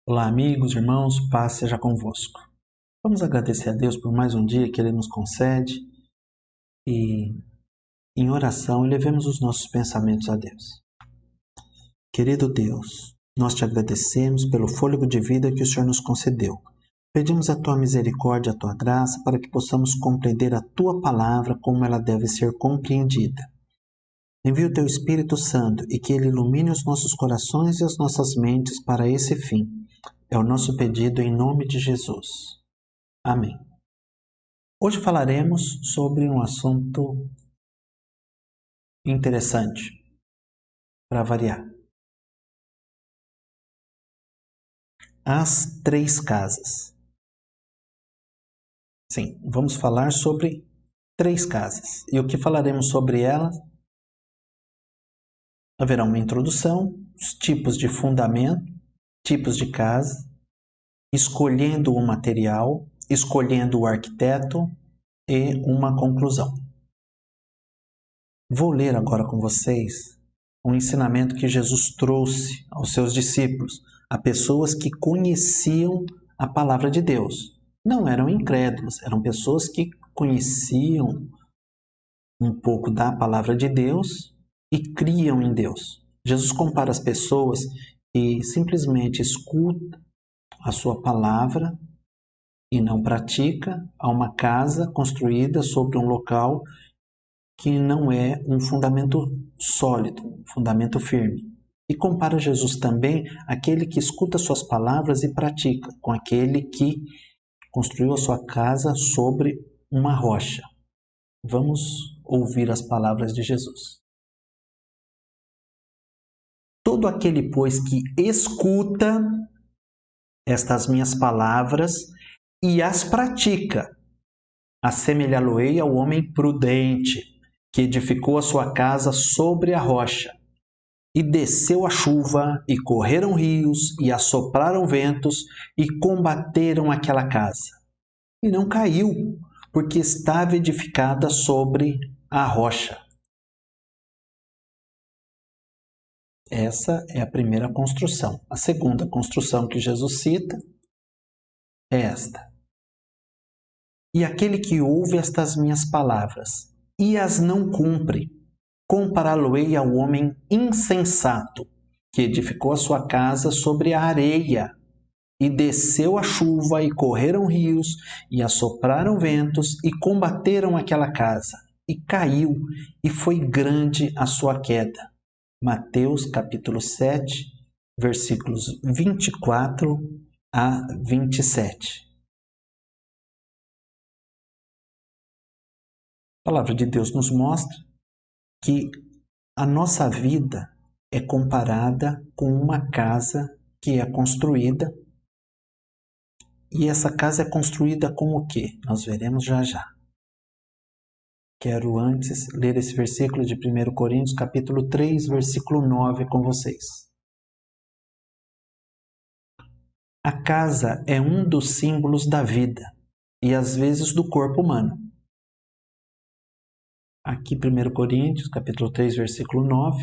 Olá, amigos, irmãos, paz seja convosco. Vamos agradecer a Deus por mais seja convosco. Vamos agradecer a Deus por mais um dia que Ele nos concede e, em oração, elevemos os nossos pensamentos a Deus. Querido Deus, nós te agradecemos pelo fôlego de vida que o Senhor nos concedeu. Pedimos a tua misericórdia, a tua graça, para que possamos compreender a tua palavra como ela deve ser compreendida. Envia o teu Espírito Santo e que ele ilumine os nossos corações e as nossas mentes para esse fim. É o nosso pedido em nome de Jesus. Amém. Hoje falaremos sobre um assunto interessante, para variar. As três casas. Sim, vamos falar sobre três casas. E o que falaremos sobre elas? Haverá uma introdução, os tipos de fundamento, tipos de casa, escolhendo o material, escolhendo o arquiteto e uma conclusão. Vou ler agora com vocês um ensinamento que Jesus trouxe aos seus discípulos, a pessoas que conheciam a palavra de Deus. Não eram incrédulos, eram pessoas que conheciam um pouco da palavra de Deus e criam em Deus. Jesus compara as pessoas que simplesmente escutam a sua palavra e não pratica a uma casa construída sobre um local que não é um fundamento sólido, um fundamento firme. E compara Jesus também aquele que escuta suas palavras e pratica, com aquele que construiu a sua casa sobre uma rocha. Vamos ouvir as palavras de Jesus. Todo aquele, pois, que escuta estas minhas palavras e as pratica, assemelhá-lo-ei ao homem prudente, que edificou a sua casa sobre a rocha. E desceu a chuva, e correram rios, e assopraram ventos, e combateram aquela casa. E não caiu, porque estava edificada sobre a rocha. Essa é a primeira construção. A segunda construção que Jesus cita é esta. E aquele que ouve estas minhas palavras e as não cumpre, compará-lo-ei ao homem insensato, que edificou a sua casa sobre a areia, e desceu a chuva, e correram rios, e assopraram ventos, e combateram aquela casa, e caiu, e foi grande a sua queda. Mateus capítulo 7, versículos 24 a 27. A palavra de Deus nos mostra que a nossa vida é comparada com uma casa que é construída. E essa casa é construída com o quê? Nós veremos já já. Quero antes ler esse versículo de 1 Coríntios, capítulo 3, versículo 9 com vocês. A casa é um dos símbolos da vida e às vezes do corpo humano. Aqui 1 Coríntios, capítulo 3, versículo 9,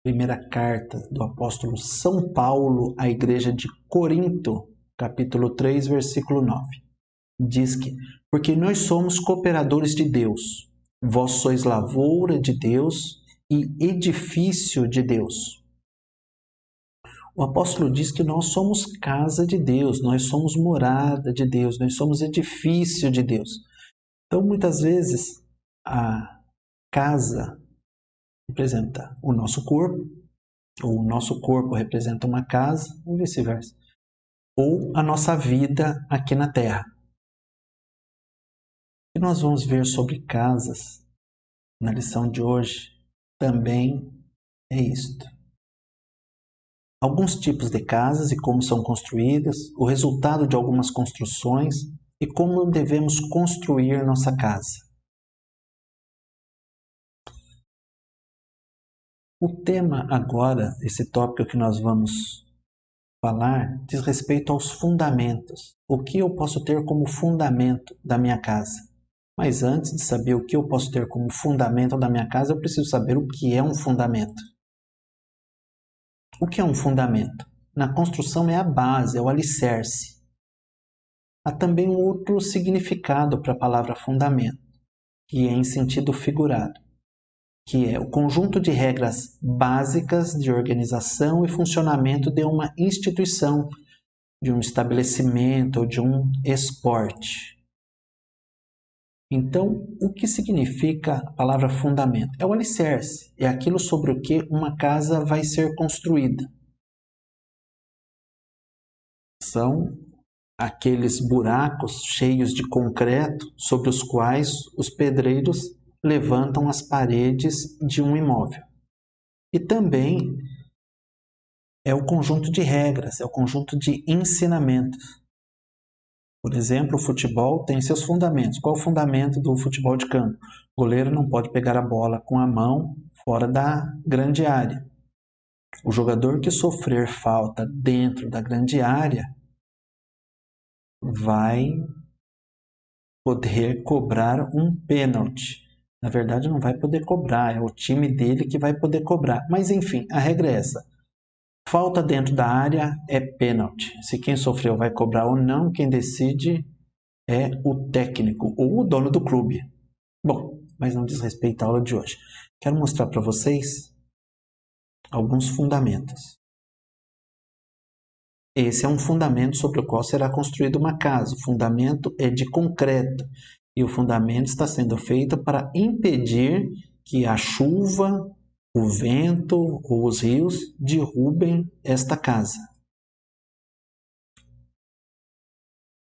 primeira carta do apóstolo São Paulo à igreja de Corinto, capítulo 3, versículo 9. Diz que, porque nós somos cooperadores de Deus, vós sois lavoura de Deus e edifício de Deus. O apóstolo diz que nós somos casa de Deus, nós somos morada de Deus, nós somos edifício de Deus. Então, muitas vezes, a casa representa o nosso corpo, ou o nosso corpo representa uma casa, ou vice-versa. Ou a nossa vida aqui na Terra. E nós vamos ver sobre casas na lição de hoje também é isto. Alguns tipos de casas e como são construídas, o resultado de algumas construções e como devemos construir nossa casa. O tema agora, esse tópico que nós vamos falar, diz respeito aos fundamentos. O que eu posso ter como fundamento da minha casa? Mas antes de saber o que eu posso ter como fundamento da minha casa, eu preciso saber o que é um fundamento. O que é um fundamento? na construção é a base, é o alicerce. Há também um outro significado para a palavra fundamento, que é em sentido figurado, que é o conjunto de regras básicas de organização e funcionamento de uma instituição, de um estabelecimento ou de um esporte. Então, o que significa a palavra fundamento? É o alicerce, é aquilo sobre o que uma casa vai ser construída. São aqueles buracos cheios de concreto sobre os quais os pedreiros levantam as paredes de um imóvel. E também é o conjunto de regras, é o conjunto de ensinamentos. Por exemplo, o futebol tem seus fundamentos. Qual é o fundamento do futebol de campo? O goleiro não pode pegar a bola com a mão fora da grande área. O jogador que sofrer falta dentro da grande área vai poder cobrar um pênalti. Na verdade, não vai poder cobrar, é o time dele que vai poder cobrar. Mas enfim, a regra é essa. Falta dentro da área é pênalti. Se quem sofreu vai cobrar ou não, quem decide é o técnico ou o dono do clube. Bom, mas não diz respeito à aula de hoje. Quero mostrar para vocês alguns fundamentos. Esse é um fundamento sobre o qual será construída uma casa. O fundamento é de concreto e o fundamento está sendo feito para impedir que a chuva, o vento ou os rios derrubem esta casa.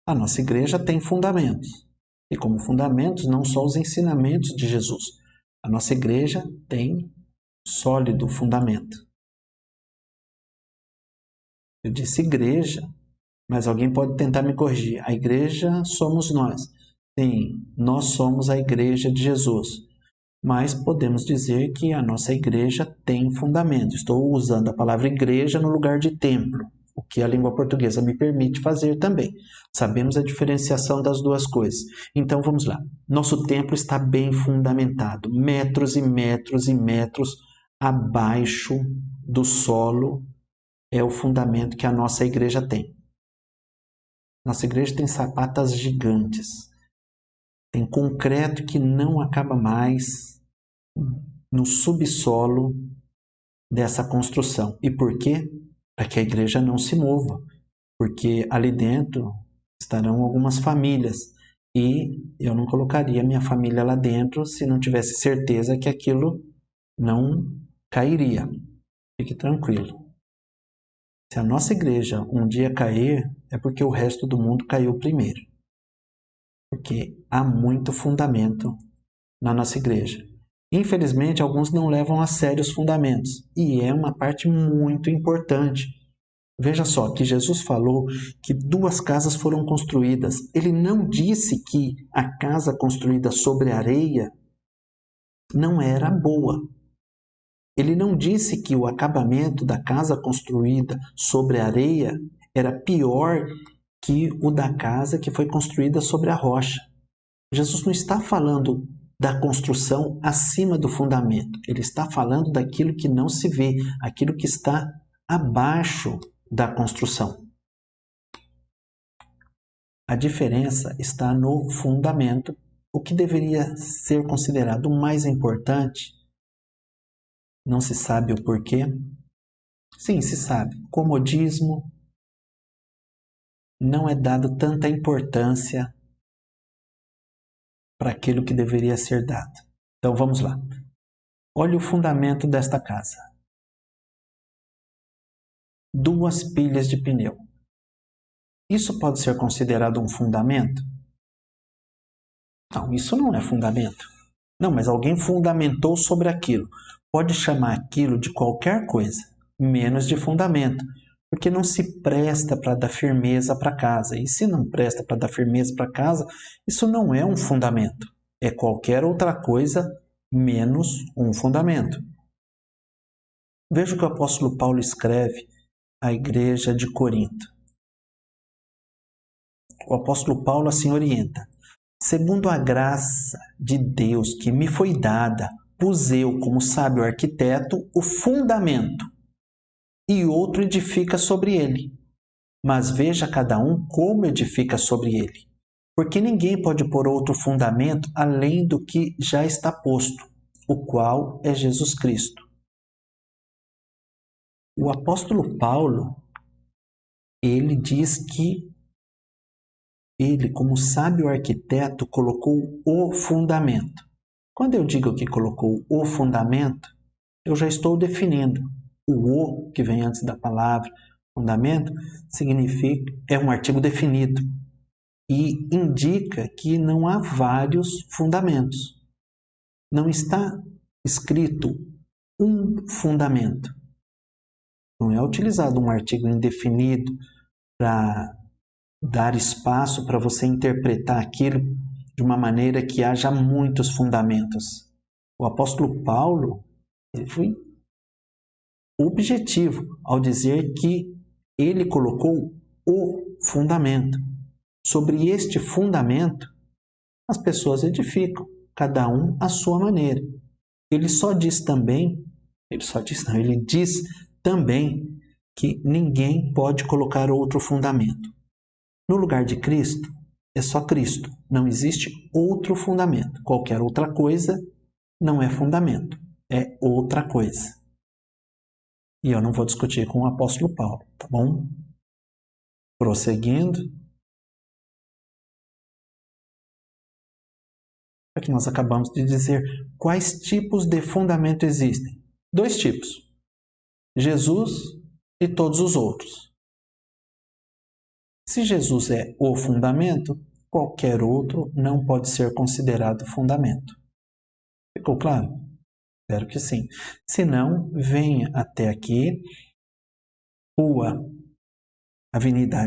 A nossa igreja tem fundamentos. E como fundamentos, não só os ensinamentos de Jesus. A nossa igreja tem sólido fundamento. Eu disse igreja, mas alguém pode tentar me corrigir. A igreja somos nós. Sim, nós somos a igreja de Jesus. Mas podemos dizer que a nossa igreja tem fundamento. Estou usando a palavra igreja no lugar de templo, o que a língua portuguesa me permite fazer também. Sabemos a diferenciação das duas coisas. Então vamos lá. Nosso templo está bem fundamentado, metros e metros e metros abaixo do solo é o fundamento que a nossa igreja tem. Nossa igreja tem sapatas gigantes, tem concreto que não acaba mais no subsolo dessa construção. E por quê? Para que a igreja não se mova, porque ali dentro estarão algumas famílias e eu não colocaria minha família lá dentro se não tivesse certeza que aquilo não cairia. Fique tranquilo. Se a nossa igreja um dia cair, é porque o resto do mundo caiu primeiro. Porque há muito fundamento na nossa igreja. Infelizmente, alguns não levam a sério os fundamentos, e é uma parte muito importante. Veja só que Jesus falou que 2 casas foram construídas. Ele não disse que a casa construída sobre areia não era boa. Ele não disse que o acabamento da casa construída sobre areia era pior que o da casa que foi construída sobre a rocha. Jesus não está falando da construção acima do fundamento. Ele está falando daquilo que não se vê, aquilo que está abaixo da construção. A diferença está no fundamento. O que deveria ser considerado o mais importante, não se sabe o porquê. Sim, se sabe. Comodismo. Não é dado tanta importância para aquilo que deveria ser dado. Então vamos lá. Olha o fundamento desta casa. 2 pilhas de pneu. Isso pode ser considerado um fundamento? Não, isso não é fundamento. Não, mas alguém fundamentou sobre aquilo. Pode chamar aquilo de qualquer coisa, menos de fundamento, porque não se presta para dar firmeza para a casa. E se não presta para dar firmeza para a casa, isso não é um fundamento. É qualquer outra coisa menos um fundamento. Veja o que o apóstolo Paulo escreve à igreja de Corinto. O apóstolo Paulo assim orienta: segundo a graça de Deus que me foi dada, pus eu, como sábio arquiteto, o fundamento, e outro edifica sobre ele. Mas veja cada um como edifica sobre ele. Porque ninguém pode pôr outro fundamento além do que já está posto, o qual é Jesus Cristo. O apóstolo Paulo, ele diz que ele, como sábio arquiteto, colocou o fundamento. Quando eu digo que colocou o fundamento, eu já estou definindo. O, que vem antes da palavra fundamento, significa, é um artigo definido e indica que não há vários fundamentos. Não está escrito um fundamento. Não é utilizado um artigo indefinido para dar espaço para você interpretar aquilo de uma maneira que haja muitos fundamentos. O apóstolo Paulo, ele foi objetivo ao dizer que ele colocou o fundamento. Sobre este fundamento, as pessoas edificam, cada um à sua maneira. Ele diz também que ninguém pode colocar outro fundamento. No lugar de Cristo, é só Cristo. Não existe outro fundamento. Qualquer outra coisa não é fundamento, é outra coisa. E eu não vou discutir com o apóstolo Paulo, tá bom? Prosseguindo. Aqui nós acabamos de dizer quais tipos de fundamento existem. 2 tipos. Jesus e todos os outros. Se Jesus é o fundamento, qualquer outro não pode ser considerado fundamento. Ficou claro? Espero que sim. Se não, venha até aqui, Avenida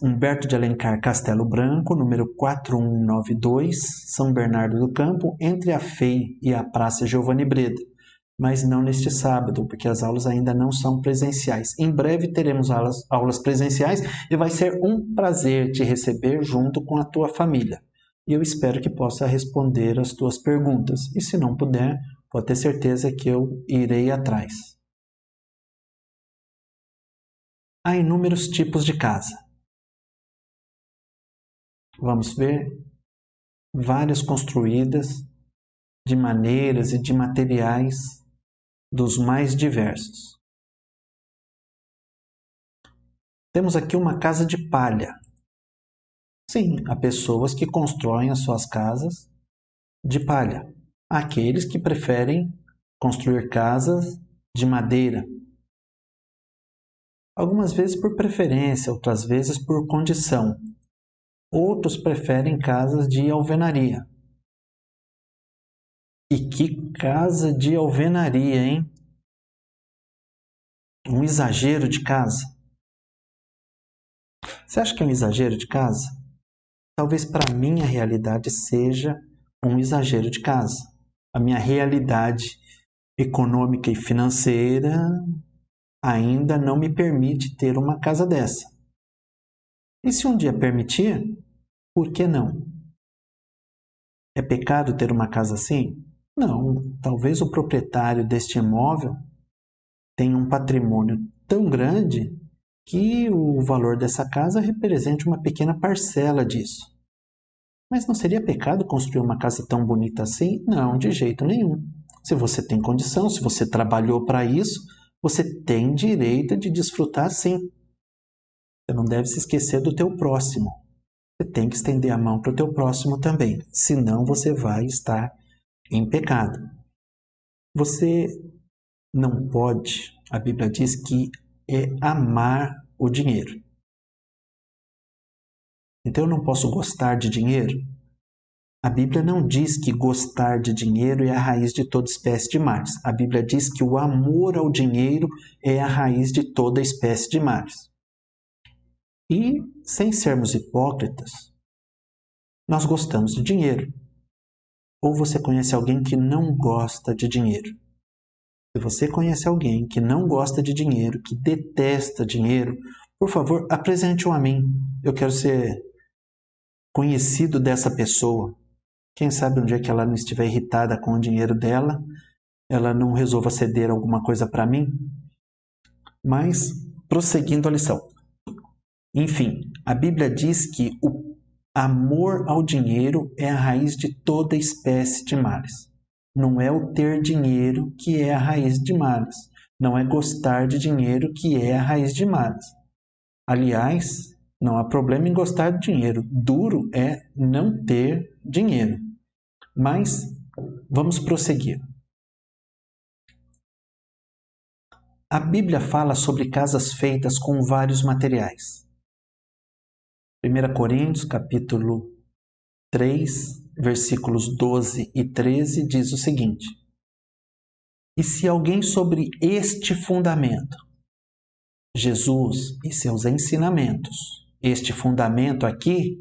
Humberto de Alencar Castelo Branco, número 4192, São Bernardo do Campo, entre a FEI e a Praça Giovanni Breda. Mas não neste sábado, porque as aulas ainda não são presenciais. Em breve teremos aulas presenciais e vai ser um prazer te receber junto com a tua família. E eu espero que possa responder as tuas perguntas. E se não puder, pode ter certeza que eu irei atrás. Há inúmeros tipos de casa. Vamos ver várias construídas de maneiras e de materiais dos mais diversos. Temos aqui uma casa de palha. Sim, há pessoas que constroem as suas casas de palha. Há aqueles que preferem construir casas de madeira. Algumas vezes por preferência, outras vezes por condição. Outros preferem casas de alvenaria. E que casa de alvenaria, hein? Um exagero de casa. Você acha que é um exagero de casa? Talvez para mim a realidade seja um exagero de casa. A minha realidade econômica e financeira ainda não me permite ter uma casa dessa. E se um dia permitir, por que não? É pecado ter uma casa assim? Não. Talvez o proprietário deste imóvel tenha um patrimônio tão grande que o valor dessa casa represente uma pequena parcela disso. Mas não seria pecado construir uma casa tão bonita assim? Não, de jeito nenhum. Se você tem condição, se você trabalhou para isso, você tem direito de desfrutar sim. Você não deve se esquecer do teu próximo. Você tem que estender a mão para o teu próximo também, senão você vai estar em pecado. Você não pode, a Bíblia diz que é amar o dinheiro. Então eu não posso gostar de dinheiro? A Bíblia não diz que gostar de dinheiro é a raiz de toda espécie de males. A Bíblia diz que o amor ao dinheiro é a raiz de toda espécie de males. E, sem sermos hipócritas, nós gostamos de dinheiro. Ou você conhece alguém que não gosta de dinheiro? Se você conhece alguém que não gosta de dinheiro, que detesta dinheiro, por favor, apresente-o a mim. Eu quero ser conhecido dessa pessoa. Quem sabe um dia que ela não estiver irritada com o dinheiro dela, ela não resolva ceder alguma coisa para mim? Mas, prosseguindo a lição. Enfim, a Bíblia diz que o amor ao dinheiro é a raiz de toda espécie de males. Não é o ter dinheiro que é a raiz de males. Não é gostar de dinheiro que é a raiz de males. Aliás, não há problema em gostar de dinheiro. Duro é não ter dinheiro. Mas vamos prosseguir. A Bíblia fala sobre casas feitas com vários materiais. 1 Coríntios, capítulo 3, versículos 12 e 13, diz o seguinte: E se alguém sobre este fundamento, Jesus e seus ensinamentos, este fundamento aqui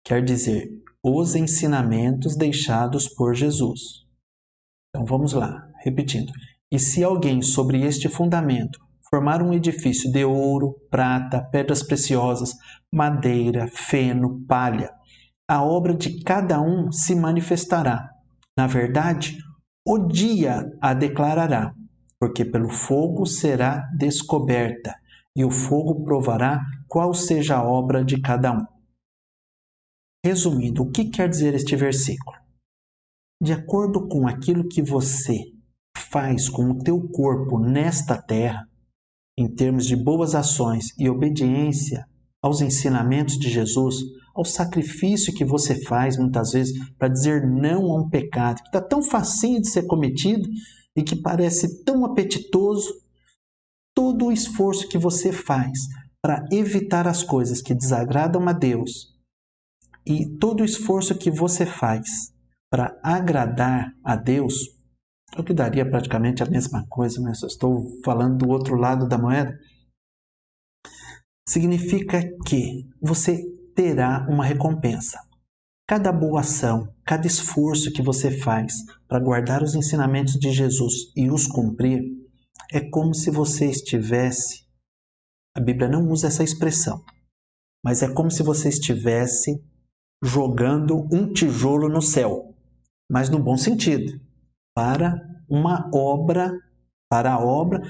quer dizer os ensinamentos deixados por Jesus. Então vamos lá, repetindo. E se alguém sobre este fundamento formar um edifício de ouro, prata, pedras preciosas, madeira, feno, palha, a obra de cada um se manifestará. Na verdade, o dia a declarará, porque pelo fogo será descoberta, e o fogo provará qual seja a obra de cada um. Resumindo, o que quer dizer este versículo? De acordo com aquilo que você faz com o teu corpo nesta terra, em termos de boas ações e obediência aos ensinamentos de Jesus, ao sacrifício que você faz muitas vezes para dizer não a um pecado que está tão facinho de ser cometido e que parece tão apetitoso, todo o esforço que você faz para evitar as coisas que desagradam a Deus e todo o esforço que você faz para agradar a Deus, o que daria praticamente a mesma coisa, mas eu estou falando do outro lado da moeda, significa que você terá uma recompensa. Cada boa ação, cada esforço que você faz para guardar os ensinamentos de Jesus e os cumprir, é como se você estivesse, a Bíblia não usa essa expressão, mas é como se você estivesse jogando um tijolo no céu, mas no bom sentido, para a obra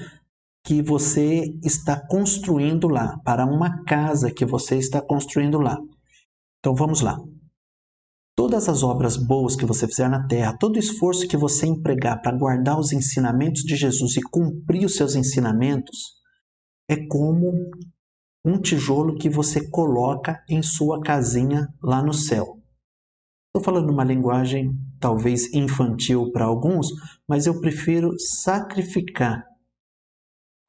que você está construindo lá, para uma casa que você está construindo lá. Então vamos lá. Todas as obras boas que você fizer na terra, todo o esforço que você empregar para guardar os ensinamentos de Jesus e cumprir os seus ensinamentos, é como um tijolo que você coloca em sua casinha lá no céu. Estou falando uma linguagem talvez infantil para alguns, mas eu prefiro sacrificar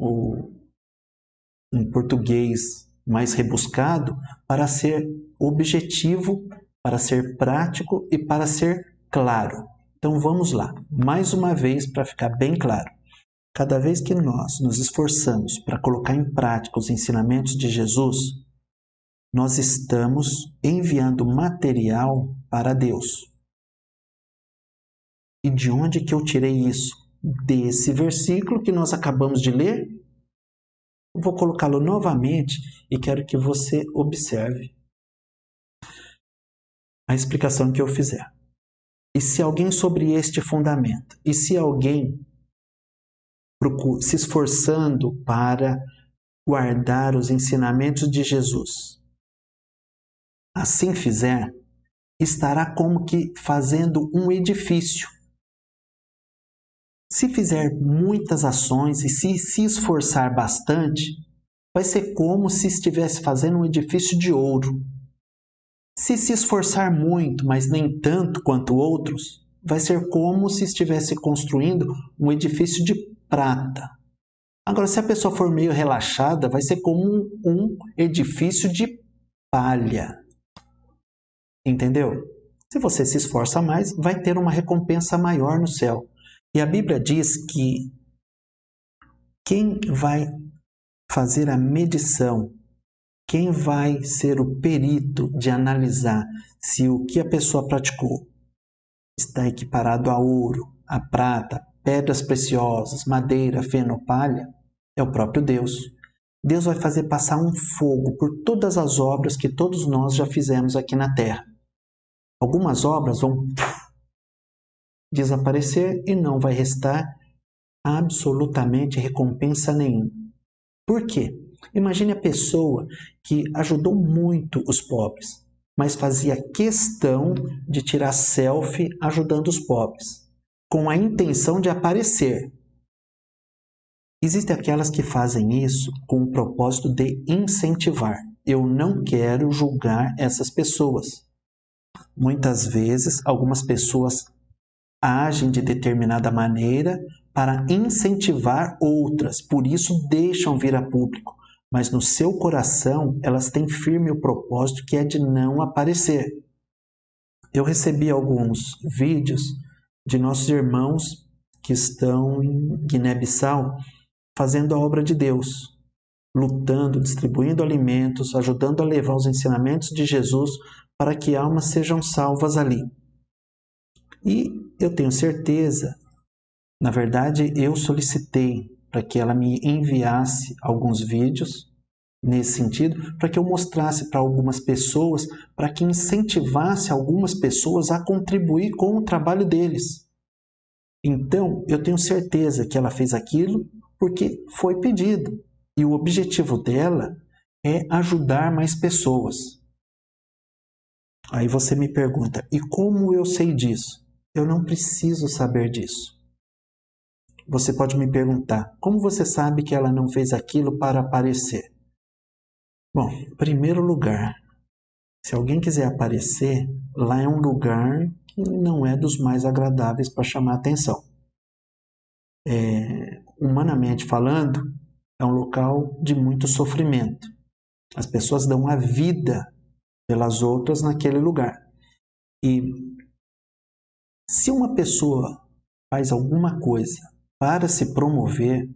um português mais rebuscado para ser objetivo, para ser prático e para ser claro. Então vamos lá, mais uma vez para ficar bem claro. Cada vez que nós nos esforçamos para colocar em prática os ensinamentos de Jesus, nós estamos enviando material para Deus. E de onde que eu tirei isso? Desse versículo que nós acabamos de ler. Eu vou colocá-lo novamente e quero que você observe a explicação que eu fizer. E se alguém sobre este fundamento, e se alguém se esforçando para guardar os ensinamentos de Jesus, assim fizer, estará como que fazendo um edifício. Se fizer muitas ações e se esforçar bastante, vai ser como se estivesse fazendo um edifício de ouro. Se esforçar muito, mas nem tanto quanto outros, vai ser como se estivesse construindo um edifício de prata. Agora, se a pessoa for meio relaxada, vai ser como um edifício de palha. Entendeu? Se você se esforça mais, vai ter uma recompensa maior no céu. E a Bíblia diz que quem vai fazer a medição, quem vai ser o perito de analisar se o que a pessoa praticou está equiparado a ouro, a prata, pedras preciosas, madeira, feno, palha, é o próprio Deus. Deus vai fazer passar um fogo por todas as obras que todos nós já fizemos aqui na terra. Algumas obras vão desaparecer e não vai restar absolutamente recompensa nenhuma. Por quê? Imagine a pessoa que ajudou muito os pobres, mas fazia questão de tirar selfie ajudando os pobres, com a intenção de aparecer. Existem aquelas que fazem isso com o propósito de incentivar. Eu não quero julgar essas pessoas. Muitas vezes, algumas pessoas agem de determinada maneira para incentivar outras, por isso deixam vir a público. Mas no seu coração, elas têm firme o propósito que é de não aparecer. Eu recebi alguns vídeos de nossos irmãos que estão em Guiné-Bissau fazendo a obra de Deus, lutando, distribuindo alimentos, ajudando a levar os ensinamentos de Jesus para que almas sejam salvas ali. E eu tenho certeza, na verdade, eu solicitei para que ela me enviasse alguns vídeos nesse sentido, para que eu mostrasse para algumas pessoas, para que incentivasse algumas pessoas a contribuir com o trabalho deles. Então, eu tenho certeza que ela fez aquilo porque foi pedido. E o objetivo dela é ajudar mais pessoas. Aí você me pergunta, e como eu sei disso? Eu não preciso saber disso. Você pode me perguntar, como você sabe que ela não fez aquilo para aparecer? Bom, em primeiro lugar, se alguém quiser aparecer, lá é um lugar que não é dos mais agradáveis para chamar atenção. Humanamente falando, é um local de muito sofrimento. As pessoas dão a vida pelas outras naquele lugar. E se uma pessoa faz alguma coisa para se promover,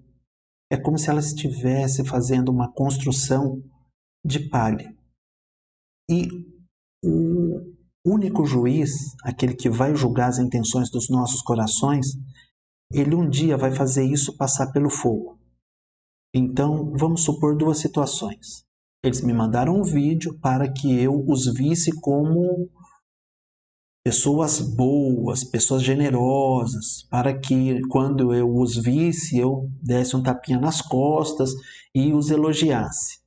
é como se ela estivesse fazendo uma construção de palha. E o único juiz, aquele que vai julgar as intenções dos nossos corações, ele um dia vai fazer isso passar pelo fogo. Então, vamos supor duas situações. Eles me mandaram um vídeo para que eu os visse como pessoas boas, pessoas generosas, para que quando eu os visse, eu desse um tapinha nas costas e os elogiasse.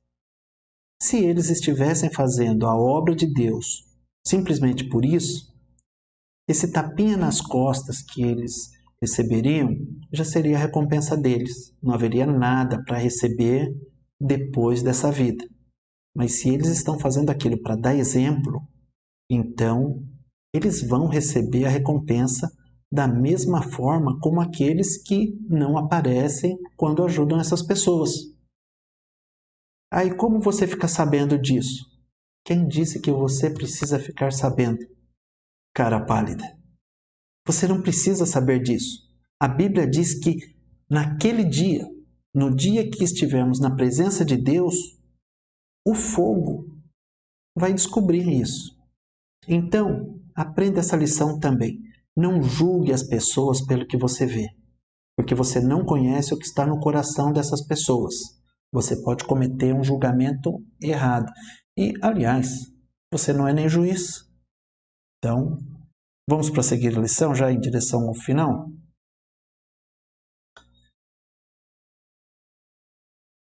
Se eles estivessem fazendo a obra de Deus simplesmente por isso, esse tapinha nas costas que eles receberiam já seria a recompensa deles. Não haveria nada para receber depois dessa vida. Mas se eles estão fazendo aquilo para dar exemplo, então eles vão receber a recompensa da mesma forma como aqueles que não aparecem quando ajudam essas pessoas. Aí como você fica sabendo disso? Quem disse que você precisa ficar sabendo? Cara pálida. Você não precisa saber disso. A Bíblia diz que naquele dia, no dia que estivermos na presença de Deus, o fogo vai descobrir isso. Então, aprenda essa lição também. Não julgue as pessoas pelo que você vê, porque você não conhece o que está no coração dessas pessoas. Você pode cometer um julgamento errado. E, aliás, você não é nem juiz. Então, vamos prosseguir a lição já em direção ao final?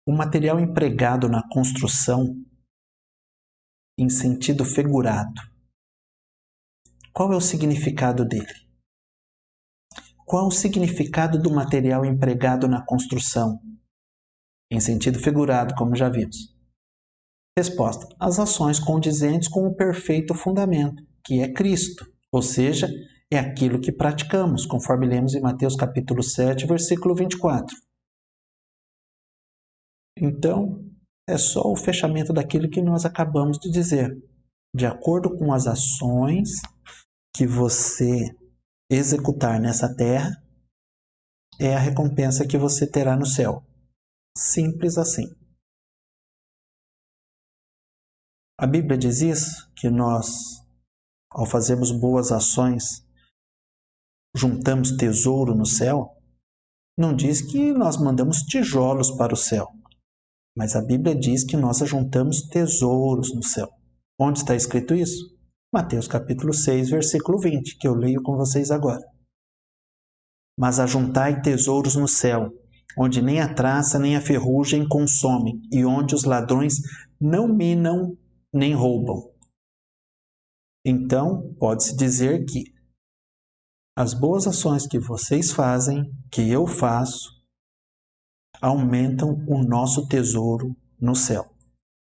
O material empregado na construção, em sentido figurado, qual é o significado dele? Qual o significado do material empregado na construção, em sentido figurado, como já vimos? Resposta: as ações condizentes com o perfeito fundamento, que é Cristo, ou seja, é aquilo que praticamos, conforme lemos em Mateus capítulo 7, versículo 24. Então, é só o fechamento daquilo que nós acabamos de dizer. De acordo com as ações que você executar nessa terra, é a recompensa que você terá no céu. Simples assim. A Bíblia diz isso, que nós, ao fazermos boas ações, juntamos tesouro no céu. Não diz que nós mandamos tijolos para o céu, mas a Bíblia diz que nós ajuntamos tesouros no céu. Onde está escrito isso? Mateus capítulo 6, versículo 20, que eu leio com vocês agora. Mas ajuntai tesouros no céu, onde nem a traça nem a ferrugem consomem, e onde os ladrões não minam nem roubam. Então, pode-se dizer que as boas ações que vocês fazem, que eu faço, aumentam o nosso tesouro no céu.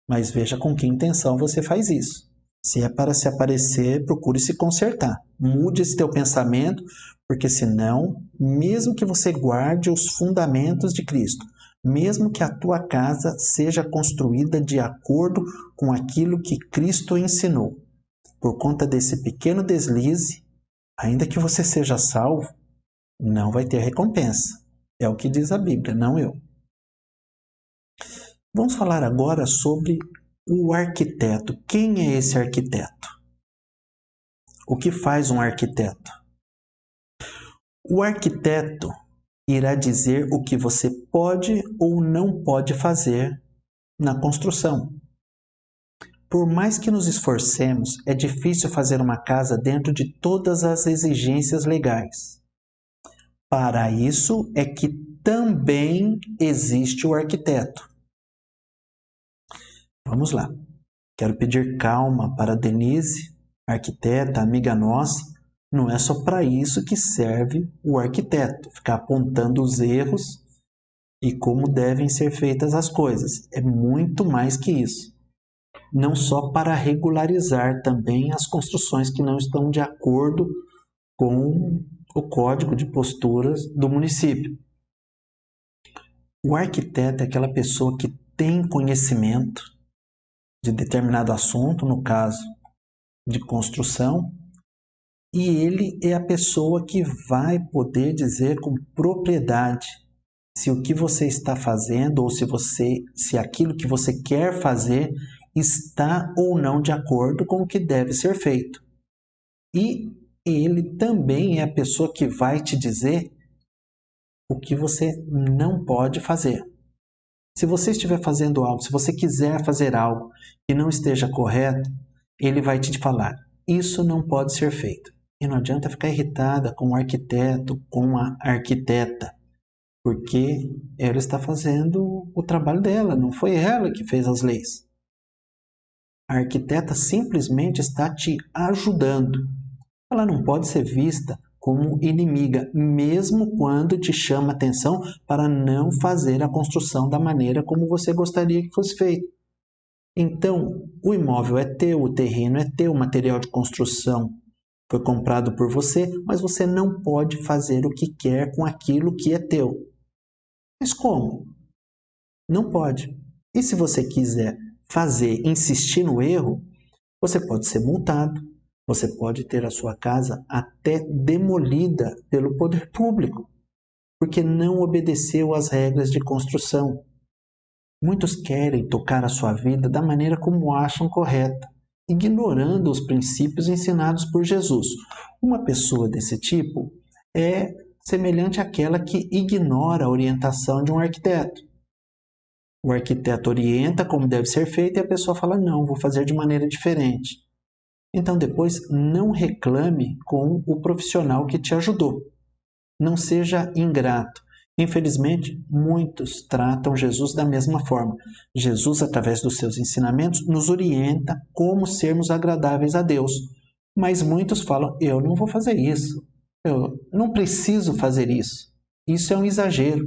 Mas veja com que intenção você faz isso. Se é para se aparecer, procure se consertar. Mude esse teu pensamento, porque senão, mesmo que você guarde os fundamentos de Cristo, mesmo que a tua casa seja construída de acordo com aquilo que Cristo ensinou, por conta desse pequeno deslize, ainda que você seja salvo, não vai ter recompensa. É o que diz a Bíblia, não eu. Vamos falar agora sobre o arquiteto. Quem é esse arquiteto? O que faz um arquiteto? O arquiteto irá dizer o que você pode ou não pode fazer na construção. Por mais que nos esforcemos, é difícil fazer uma casa dentro de todas as exigências legais. Para isso é que também existe o arquiteto. Vamos lá. Quero pedir calma para Denise, arquiteta, amiga nossa. Não é só para isso que serve o arquiteto, ficar apontando os erros e como devem ser feitas as coisas. É muito mais que isso. Não só para regularizar também as construções que não estão de acordo com o código de posturas do município. O arquiteto é aquela pessoa que tem conhecimento de determinado assunto, no caso de construção, e ele é a pessoa que vai poder dizer com propriedade se o que você está fazendo ou se aquilo que você quer fazer está ou não de acordo com o que deve ser feito. E ele também é a pessoa que vai te dizer o que você não pode fazer. Se você estiver fazendo algo, se você quiser fazer algo que não esteja correto, ele vai te falar, isso não pode ser feito. E não adianta ficar irritada com o arquiteto, com a arquiteta, porque ela está fazendo o trabalho dela, não foi ela que fez as leis. A arquiteta simplesmente está te ajudando. Ela não pode ser vista como inimiga, mesmo quando te chama atenção para não fazer a construção da maneira como você gostaria que fosse feito. Então, o imóvel é teu, o terreno é teu, o material de construção foi comprado por você, mas você não pode fazer o que quer com aquilo que é teu. Mas como? Não pode. E se você quiser fazer, insistir no erro, você pode ser multado, você pode ter a sua casa até demolida pelo poder público, porque não obedeceu às regras de construção. Muitos querem tocar a sua vida da maneira como acham correta, ignorando os princípios ensinados por Jesus. Uma pessoa desse tipo é semelhante àquela que ignora a orientação de um arquiteto. O arquiteto orienta como deve ser feito e a pessoa fala, não, vou fazer de maneira diferente. Então depois não reclame com o profissional que te ajudou. Não seja ingrato. Infelizmente, muitos tratam Jesus da mesma forma. Jesus, através dos seus ensinamentos, nos orienta como sermos agradáveis a Deus. Mas muitos falam, eu não vou fazer isso. Eu não preciso fazer isso. Isso é um exagero.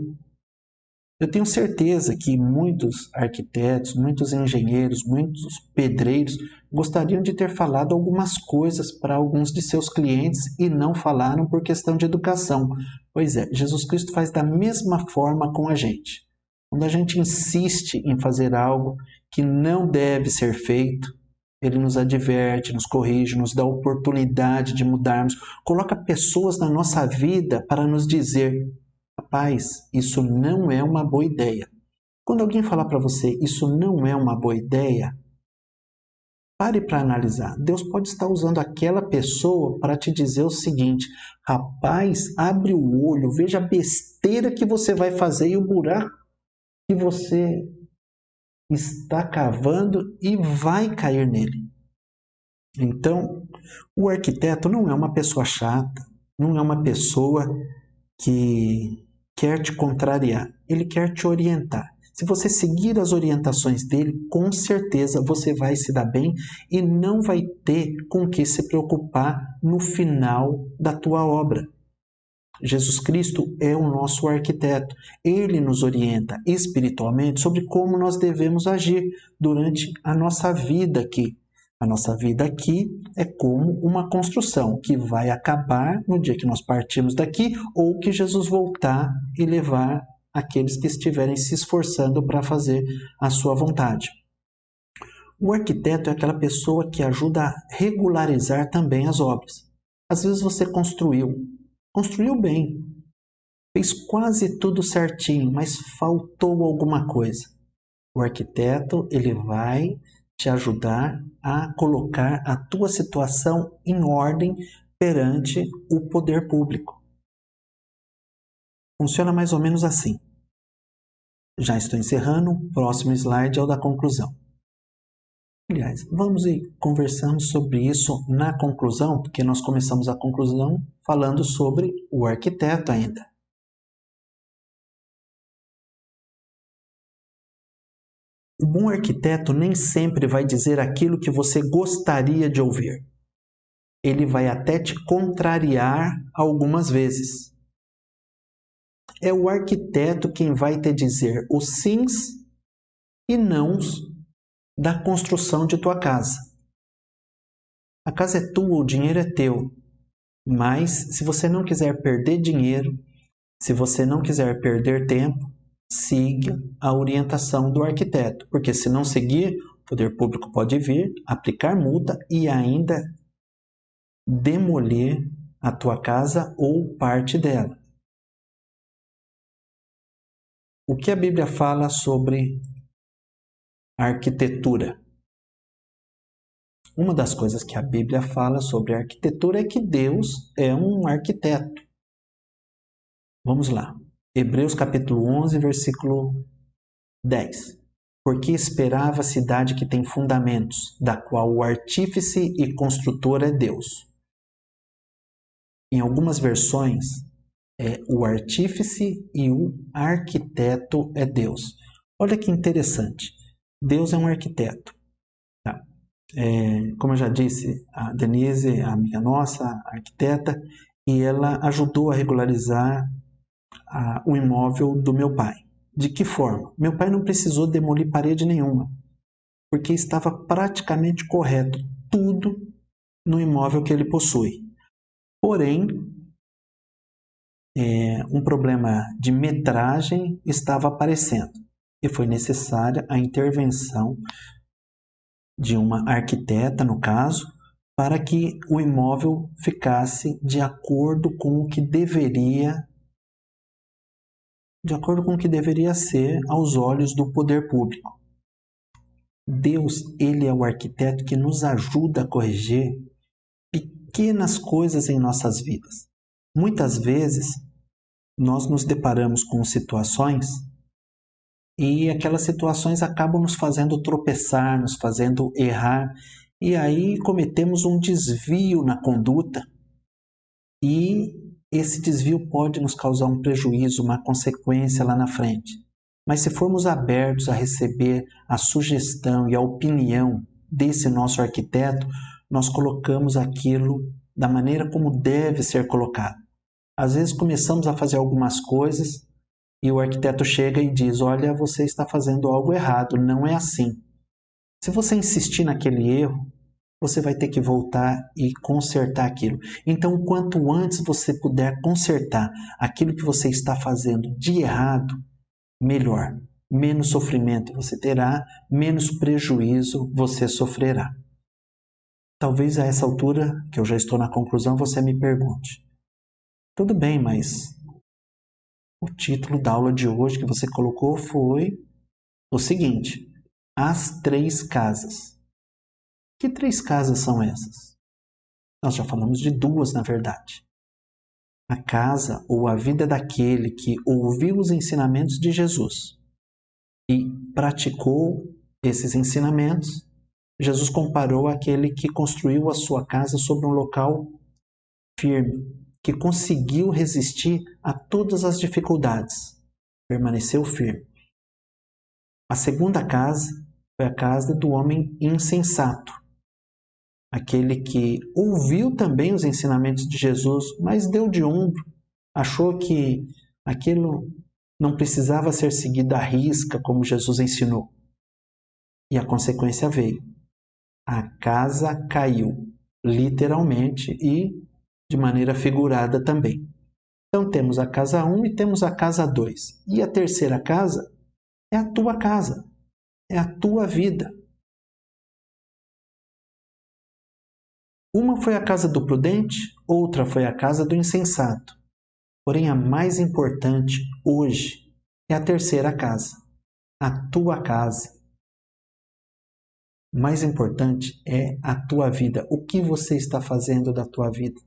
Eu tenho certeza que muitos arquitetos, muitos engenheiros, muitos pedreiros gostariam de ter falado algumas coisas para alguns de seus clientes e não falaram por questão de educação. Pois é, Jesus Cristo faz da mesma forma com a gente. Quando a gente insiste em fazer algo que não deve ser feito, ele nos adverte, nos corrige, nos dá a oportunidade de mudarmos, coloca pessoas na nossa vida para nos dizer, rapaz, isso não é uma boa ideia. Quando alguém falar para você, isso não é uma boa ideia, pare para analisar. Deus pode estar usando aquela pessoa para te dizer o seguinte, rapaz, abre o olho, veja a besteira que você vai fazer e o buraco que você está cavando e vai cair nele. Então, o arquiteto não é uma pessoa chata, não é uma pessoa que quer te contrariar, ele quer te orientar. Se você seguir as orientações dele, com certeza você vai se dar bem e não vai ter com que se preocupar no final da tua obra. Jesus Cristo é o nosso arquiteto. Ele nos orienta espiritualmente sobre como nós devemos agir durante a nossa vida aqui. A nossa vida aqui é como uma construção que vai acabar no dia que nós partirmos daqui ou que Jesus voltar e levar aqueles que estiverem se esforçando para fazer a sua vontade. O arquiteto é aquela pessoa que ajuda a regularizar também as obras. Às vezes você construiu bem, fez quase tudo certinho, mas faltou alguma coisa. O arquiteto, ele vai te ajudar a colocar a tua situação em ordem perante o poder público. Funciona mais ou menos assim. Já estou encerrando, o próximo slide é o da conclusão. Aliás, vamos e conversamos sobre isso na conclusão, porque nós começamos a conclusão falando sobre o arquiteto ainda. O bom arquiteto nem sempre vai dizer aquilo que você gostaria de ouvir. Ele vai até te contrariar algumas vezes. É o arquiteto quem vai te dizer os sims e nãos da construção de tua casa. A casa é tua, o dinheiro é teu. Mas se você não quiser perder dinheiro, se você não quiser perder tempo, siga a orientação do arquiteto, porque se não seguir, o poder público pode vir, aplicar multa e ainda demolir a tua casa ou parte dela. O que a Bíblia fala sobre arquitetura? Uma das coisas que a Bíblia fala sobre arquitetura é que Deus é um arquiteto. Vamos lá. Hebreus capítulo 11, versículo 10. Porque esperava a cidade que tem fundamentos, da qual o artífice e construtor é Deus. Em algumas versões, o artífice e o arquiteto é Deus. Olha que interessante. Deus é um arquiteto. Tá? Como eu já disse, a Denise, a amiga nossa, a arquiteta, e ela ajudou a regularizar o imóvel do meu pai. De que forma? Meu pai não precisou demolir parede nenhuma, porque estava praticamente correto tudo no imóvel que ele possui. Porém, um problema de metragem estava aparecendo e foi necessária a intervenção de uma arquiteta, no caso, para que o imóvel ficasse de acordo com o que deveria ser aos olhos do poder público. Deus, ele é o arquiteto que nos ajuda a corrigir pequenas coisas em nossas vidas. Muitas vezes, nós nos deparamos com situações e aquelas situações acabam nos fazendo tropeçar, nos fazendo errar, e aí cometemos um desvio na conduta e esse desvio pode nos causar um prejuízo, uma consequência lá na frente. Mas se formos abertos a receber a sugestão e a opinião desse nosso arquiteto, nós colocamos aquilo da maneira como deve ser colocado. Às vezes começamos a fazer algumas coisas e o arquiteto chega e diz: olha, você está fazendo algo errado, não é assim. Se você insistir naquele erro, você vai ter que voltar e consertar aquilo. Então, quanto antes você puder consertar aquilo que você está fazendo de errado, melhor. Menos sofrimento você terá, menos prejuízo você sofrerá. Talvez a essa altura, que eu já estou na conclusão, você me pergunte: tudo bem, mas o título da aula de hoje que você colocou foi o seguinte: As Três Casas. Que três casas são essas? Nós já falamos de duas, na verdade. A casa ou a vida daquele que ouviu os ensinamentos de Jesus e praticou esses ensinamentos. Jesus comparou aquele que construiu a sua casa sobre um local firme. que conseguiu resistir a todas as dificuldades. Permaneceu firme. A segunda casa foi a casa do homem insensato. Aquele que ouviu também os ensinamentos de Jesus, mas deu de ombro, achou que aquilo não precisava ser seguido à risca como Jesus ensinou. E a consequência veio. A casa caiu, literalmente e de maneira figurada também. Então temos a casa 1 e temos a casa 2. E a terceira casa é a tua casa, é a tua vida. Uma foi a casa do prudente, outra foi a casa do insensato. Porém, a mais importante hoje é a terceira casa, a tua casa. O mais importante é a tua vida. O que você está fazendo da tua vida?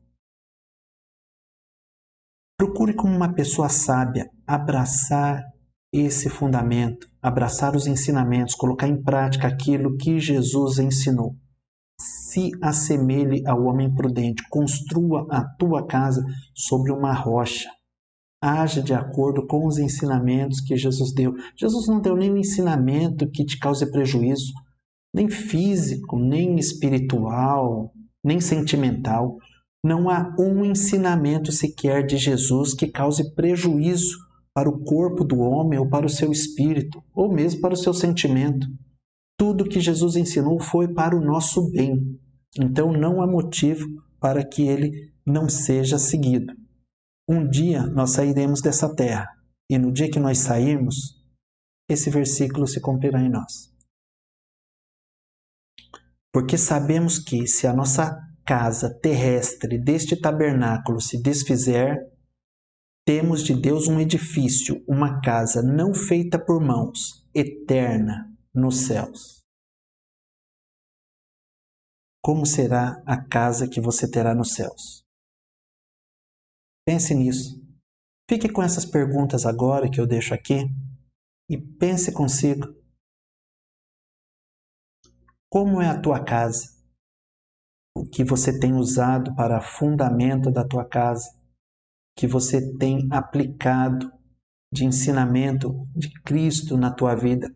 Procure, como uma pessoa sábia, abraçar esse fundamento, abraçar os ensinamentos, colocar em prática aquilo que Jesus ensinou. Se assemelhe ao homem prudente, construa a tua casa sobre uma rocha. Haja de acordo com os ensinamentos que Jesus deu. Jesus não deu nenhum ensinamento que te cause prejuízo, nem físico, nem espiritual, nem sentimental. Não há um ensinamento sequer de Jesus que cause prejuízo para o corpo do homem ou para o seu espírito, ou mesmo para o seu sentimento. Tudo que Jesus ensinou foi para o nosso bem. Então não há motivo para que ele não seja seguido. Um dia nós sairemos dessa terra, e no dia que nós sairmos, esse versículo se cumprirá em nós. Porque sabemos que se a nossa casa terrestre deste tabernáculo se desfizer, temos de Deus um edifício, uma casa não feita por mãos, eterna nos céus. Como será a casa que você terá nos céus? Pense nisso. Fique com essas perguntas agora que eu deixo aqui e pense consigo. Como é a tua casa? O que você tem usado para fundamento da tua casa? O que você tem aplicado de ensinamento de Cristo na tua vida?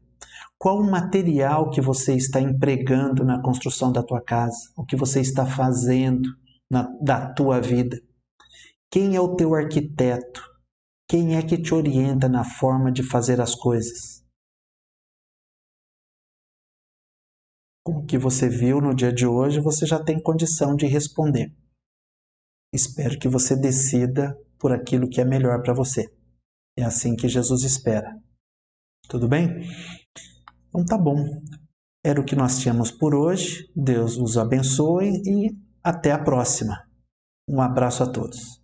Qual o material que você está empregando na construção da tua casa? O que você está fazendo da tua vida? Quem é o teu arquiteto? Quem é que te orienta na forma de fazer as coisas? Com o que você viu no dia de hoje, você já tem condição de responder. Espero que você decida por aquilo que é melhor para você. É assim que Jesus espera. Tudo bem? Então tá bom. Era o que nós tínhamos por hoje. Deus os abençoe e até a próxima. Um abraço a todos.